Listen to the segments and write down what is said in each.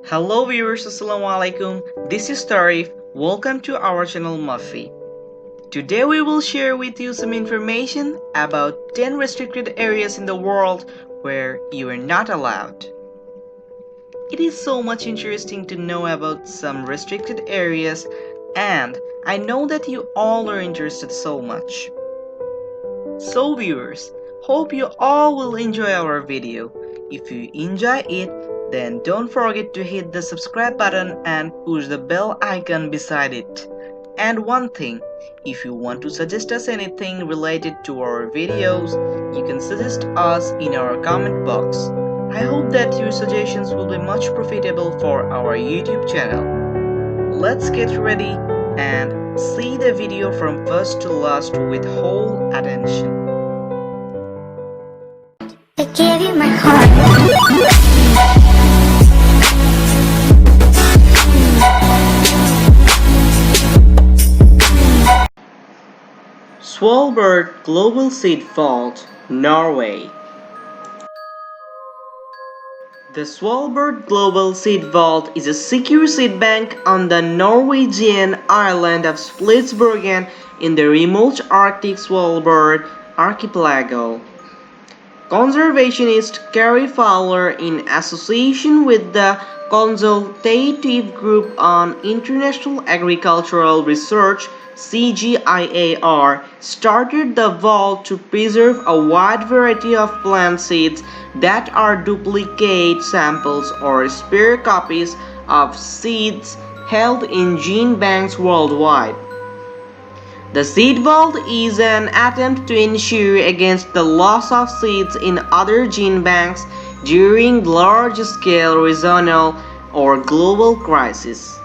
Hello viewers, Assalamu alaikum. This is Tarif. Welcome to our channel MAFI. Today we will share with you some information about 10 restricted areas in the world where you are not allowed. It is so much interesting to know about some restricted areas, and I know that you all are interested so much. So viewers, hope you all will enjoy our video. If you enjoy it, then don't forget to hit the subscribe button and push the bell icon beside it. And one thing, if you want to suggest us anything related to our videos, you can suggest us in our comment box. I hope that your suggestions will be much profitable for our YouTube channel. Let's get ready and see the video from first to last with whole attention. I gave you my heart. Swofford Global Seed Vault, Norway. The Swofford Global Seed Vault is a secure seed bank on the Norwegian island of Spitsbergen in the remote Arctic Svalbard archipelago. Conservationist Carrie Fowler, in association with the Consultative Group on International Agricultural Research (CGIAR), started the vault to preserve a wide variety of plant seeds that are duplicate samples or spare copies of seeds held in gene banks worldwide. The seed vault is an attempt to ensure against the loss of seeds in other gene banks during large-scale regional or global crises.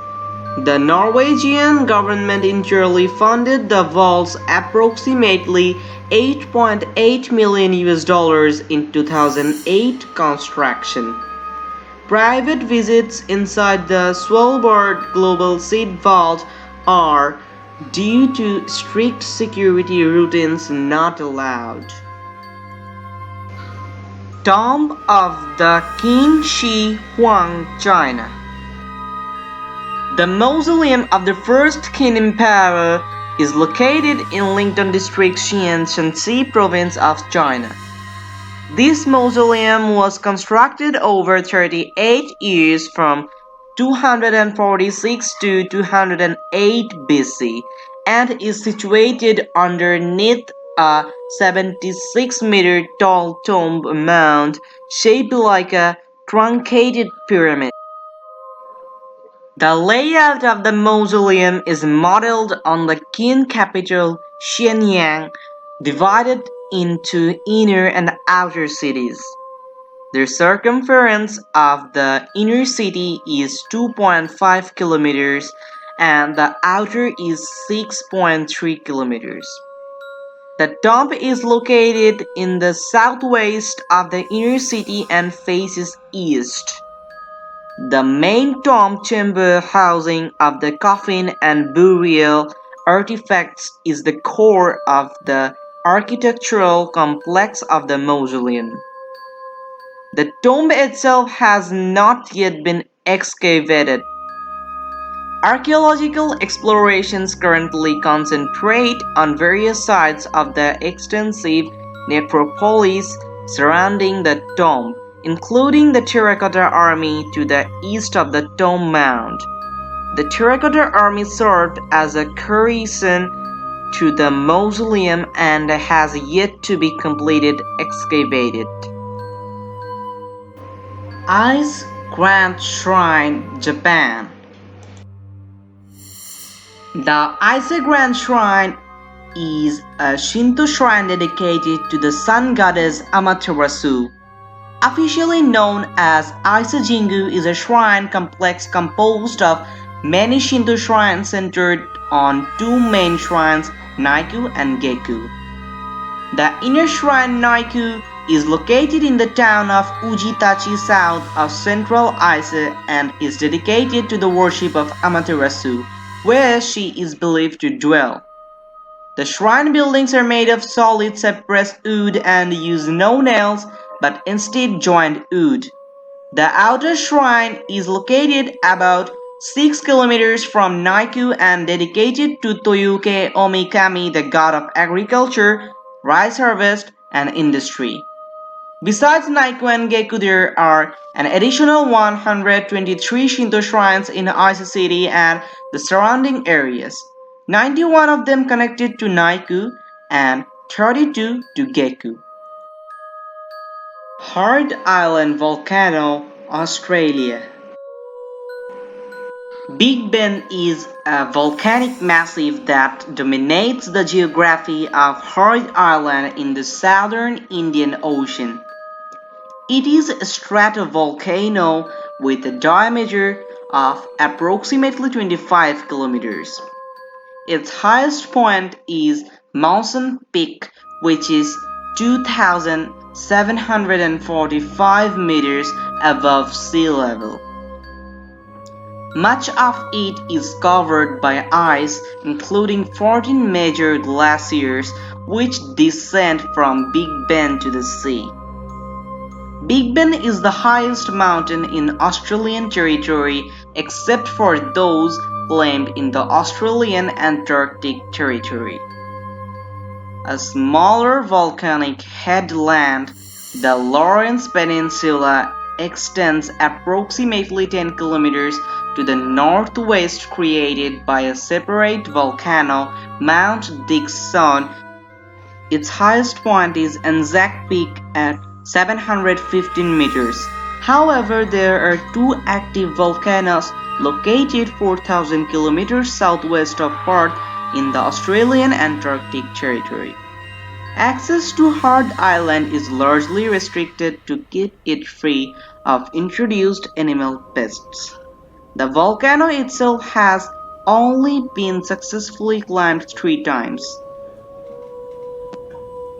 The Norwegian government entirely funded the vault's approximately $8.8 million in 2008 construction. Private visits inside the Svalbard Global Seed Vault are, due to strict security routines, not allowed. Tomb of the King Shi Huang, China. The mausoleum of the first Qin Emperor is located in Linton District, Xi'an, Shanxi Province of China. This mausoleum was constructed over 38 years from 246 to 208 BC and is situated underneath a 76-meter tall tomb mound shaped like a truncated pyramid. The layout of the mausoleum is modeled on the Qin capital Xianyang, divided into inner and outer cities. The circumference of the inner city is 2.5 kilometers and the outer is 6.3 kilometers. The tomb is located in the southwest of the inner city and faces east. The main tomb chamber housing of the coffin and burial artifacts is the core of the architectural complex of the mausoleum. The tomb itself has not yet been excavated. Archaeological explorations currently concentrate on various sites of the extensive necropolis surrounding the tomb, including the Terracotta Army to the east of the tomb mound. The Terracotta Army served as a garrison to the mausoleum and has yet to be completely excavated. Ice Grand Shrine, Japan. The Ice Grand Shrine is a Shinto shrine dedicated to the sun goddess Amaterasu. Officially known as Isajingu, is a shrine complex composed of many Shinto shrines centered on two main shrines, Naiku and Geku. The inner shrine Naiku is located in the town of Ujitachi south of central Ise and is dedicated to the worship of Amaterasu, where she is believed to dwell. The shrine buildings are made of solid cypress wood and use no nails but instead joined wood. The outer shrine is located about 6 kilometers from Naiku and dedicated to Toyuke Omikami, the god of agriculture, rice harvest, and industry. Besides Naiku and Geku, there are an additional 123 Shinto shrines in Aizu City and the surrounding areas, 91 of them connected to Naiku and 32 to Geku. Hart Island Volcano, Australia. Big Ben is a volcanic massif that dominates the geography of Hart Island in the southern Indian Ocean. It is a stratovolcano with a diameter of approximately 25 kilometers. Its highest point is Mawson Peak, which is 2,745 meters above sea level. Much of it is covered by ice, including 14 major glaciers which descend from Big Ben to the sea. Big Ben is the highest mountain in Australian territory except for those claimed in the Australian Antarctic Territory. A smaller volcanic headland, the Lawrence Peninsula, extends approximately 10 kilometers to the northwest, created by a separate volcano, Mount Dixon. Its highest point is Anzac Peak at 715 meters. However, there are two active volcanoes located 4,000 kilometers southwest of Hart in the Australian Antarctic Territory. Access to Hart Island is largely restricted to keep it free of introduced animal pests. The volcano itself has only been successfully climbed 3 times.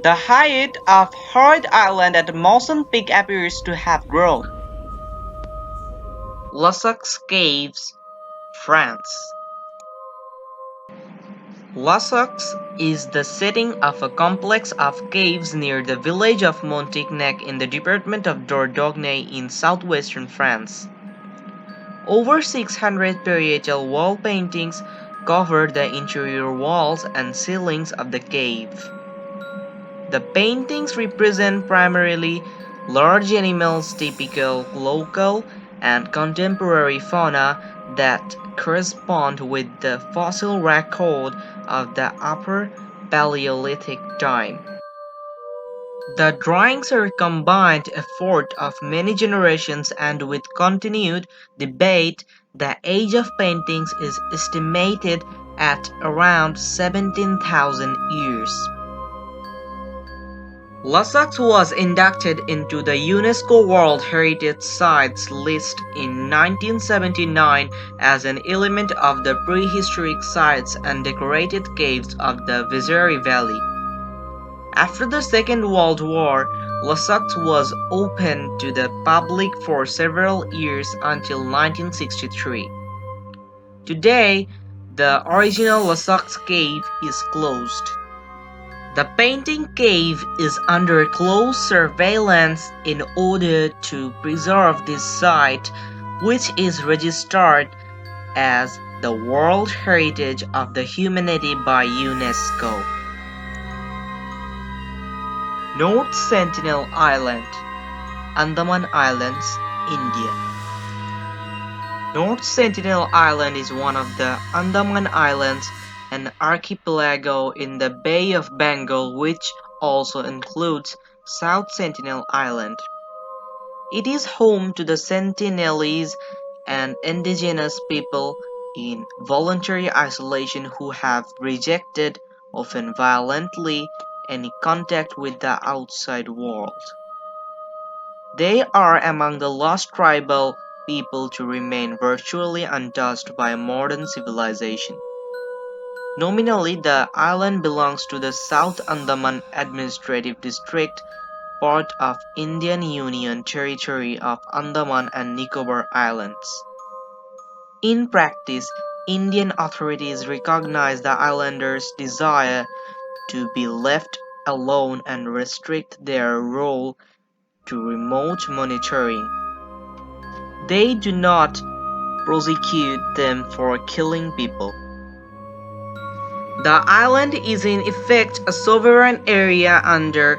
The height of Hart Island at Mawson Peak appears to have grown. Lascaux Caves, France. Lascaux is the setting of a complex of caves near the village of Montignac in the department of Dordogne in southwestern France. Over 600 parietal wall paintings cover the interior walls and ceilings of the cave. The paintings represent primarily large animals, typical local and contemporary fauna that correspond with the fossil record of the Upper Paleolithic time. The drawings are a combined effort of many generations, and with continued debate, the age of paintings is estimated at around 17,000 years. Lascaux was inducted into the UNESCO World Heritage Sites list in 1979 as an element of the prehistoric sites and decorated caves of the Vézère Valley. After the Second World War, Lascaux was open to the public for several years until 1963. Today, the original Lascaux cave is closed. The painting cave is under close surveillance in order to preserve this site, which is registered as the World Heritage of the Humanity by UNESCO. North Sentinel Island, Andaman Islands, India. North Sentinel Island is one of the Andaman Islands, an archipelago in the Bay of Bengal which also includes South Sentinel Island. It is home to the Sentinelese, an indigenous people in voluntary isolation who have rejected, often violently, any contact with the outside world. They are among the last tribal people to remain virtually untouched by modern civilization. Nominally, the island belongs to the South Andaman Administrative District, part of Indian Union Territory of Andaman and Nicobar Islands. In practice, Indian authorities recognize the islanders' desire to be left alone and restrict their role to remote monitoring. they do not prosecute them for killing people. The island is in effect a sovereign area under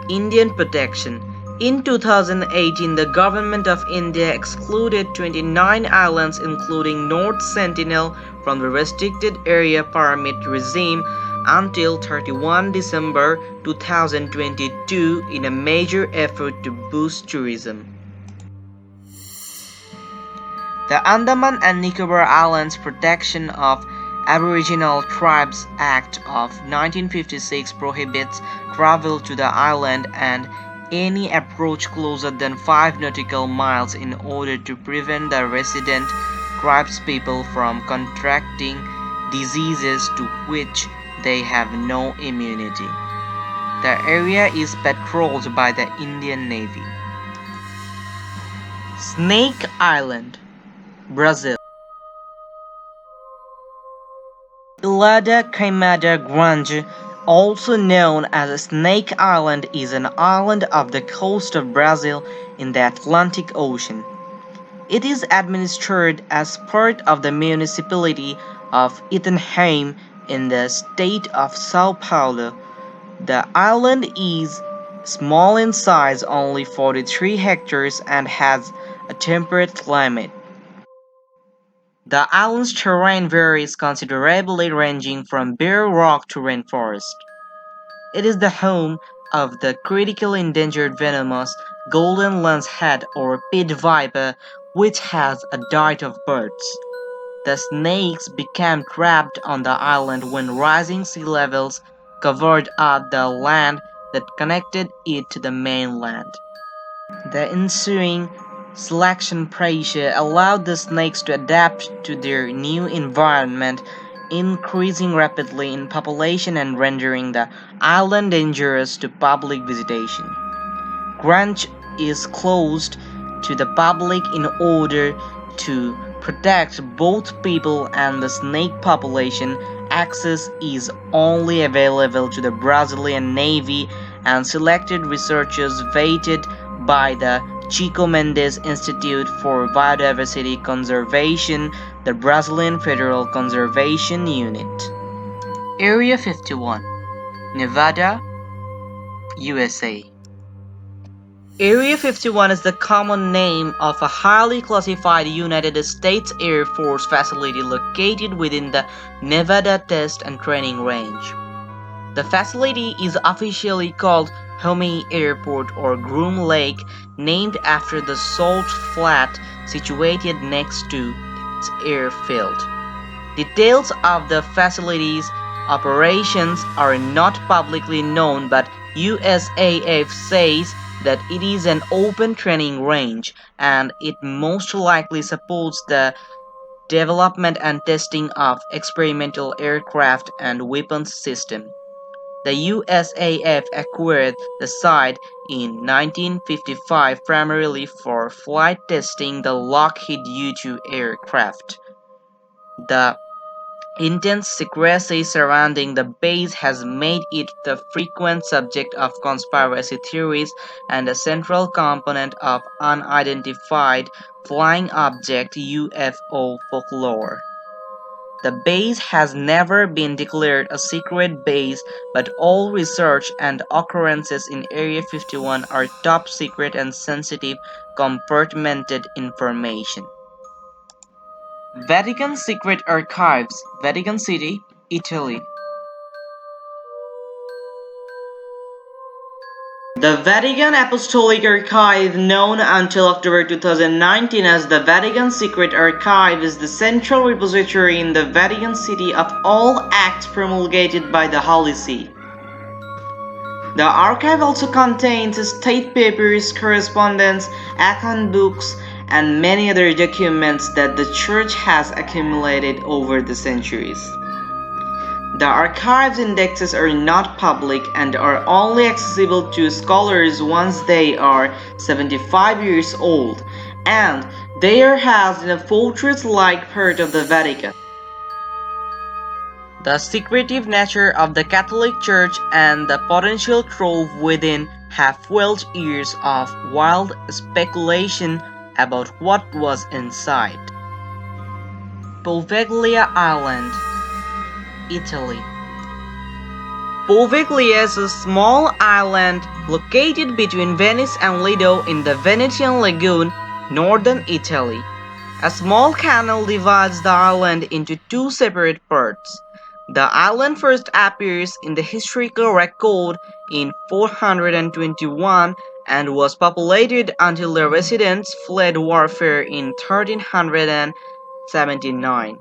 Indian protection. In 2018, the Government of India excluded 29 islands including North Sentinel from the restricted area permit regime until 31 December 2022 in a major effort to boost tourism. The Andaman and Nicobar Islands Protection of Aboriginal Tribes Act of 1956 prohibits travel to the island and any approach closer than 5 nautical miles in order to prevent the resident tribespeople from contracting diseases to which they have no immunity. The area is patrolled by the Indian Navy. Snake Island, Brazil. Ilha da Queimada Grande, also known as Snake Island, is an island off the coast of Brazil in the Atlantic Ocean. It is administered as part of the municipality of Itanhaém in the state of São Paulo. The island is small in size, only 43 hectares, and has a temperate climate. The island's terrain varies considerably, ranging from bare rock to rainforest. It is the home of the critically endangered venomous golden lancehead or pit viper, which has a diet of birds. The snakes became trapped on the island when rising sea levels covered up the land that connected it to the mainland. The ensuing selection pressure allowed the snakes to adapt to their new environment, increasing rapidly in population and rendering the island dangerous to public visitation. Grange is closed to the public in order to protect both people and the snake population. Access is only available to the Brazilian Navy and selected researchers vetted by the Chico Mendes Institute for Biodiversity Conservation, the Brazilian Federal Conservation Unit. Area 51, Nevada, USA. Area 51 is the common name of a highly classified United States Air Force facility located within the Nevada Test and Training Range. The facility is officially called Homey Airport or Groom Lake, named after the salt flat situated next to its airfield. Details of the facility's operations are not publicly known, but USAF says that it is an open training range and it most likely supports the development and testing of experimental aircraft and weapons systems. The USAF acquired the site in 1955 primarily for flight testing the Lockheed U-2 aircraft. The intense secrecy surrounding the base has made it the frequent subject of conspiracy theories and a central component of unidentified flying object UFO folklore. The base has never been declared a secret base, but all research and occurrences in Area 51 are top secret and sensitive compartmented information. Vatican Secret Archives, Vatican City, Italy. The Vatican Apostolic Archive, known until October 2019 as the Vatican Secret Archive, is the central repository in the Vatican City of all acts promulgated by the Holy See. The archive also contains state papers, correspondence, account books, and many other documents that the Church has accumulated over the centuries. The archive's indexes are not public and are only accessible to scholars once they are 75 years old, and they are housed in a fortress-like part of the Vatican. The secretive nature of the Catholic Church and the potential trove within have fueled years of wild speculation about what was inside. Poveglia Island, Italy. Poveglia is a small island located between Venice and Lido in the Venetian Lagoon, northern Italy. A small canal divides the island into two separate parts. The island first appears in the historical record in 421 and was populated until the residents fled warfare in 1379.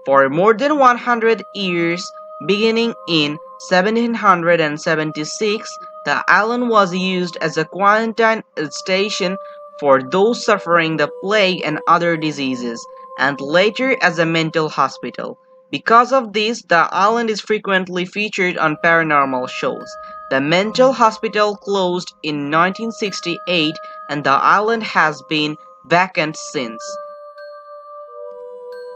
For more than 100 years, beginning in 1776, the island was used as a quarantine station for those suffering the plague and other diseases, and later as a mental hospital. Because of this, the island is frequently featured on paranormal shows. The mental hospital closed in 1968 and the island has been vacant since.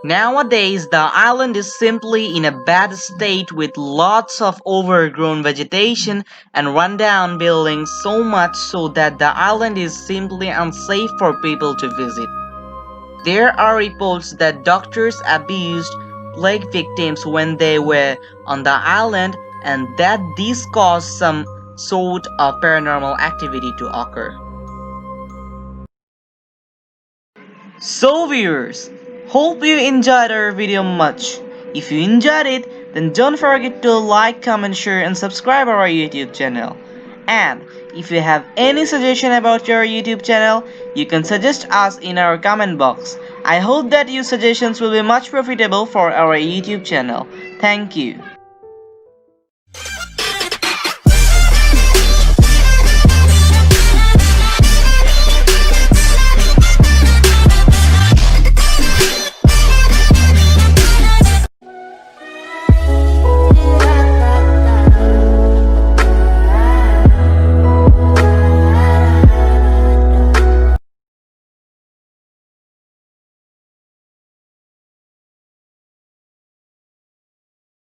Nowadays, the island is simply in a bad state with lots of overgrown vegetation and rundown buildings, so much so that the island is simply unsafe for people to visit. There are reports that doctors abused plague victims when they were on the island and that this caused some sort of paranormal activity to occur. So viewers, hope you enjoyed our video much. If you enjoyed it, then don't forget to like, comment, share and subscribe our YouTube channel. And if you have any suggestion about your YouTube channel, you can suggest us in our comment box. I hope that your suggestions will be much profitable for our YouTube channel. Thank you.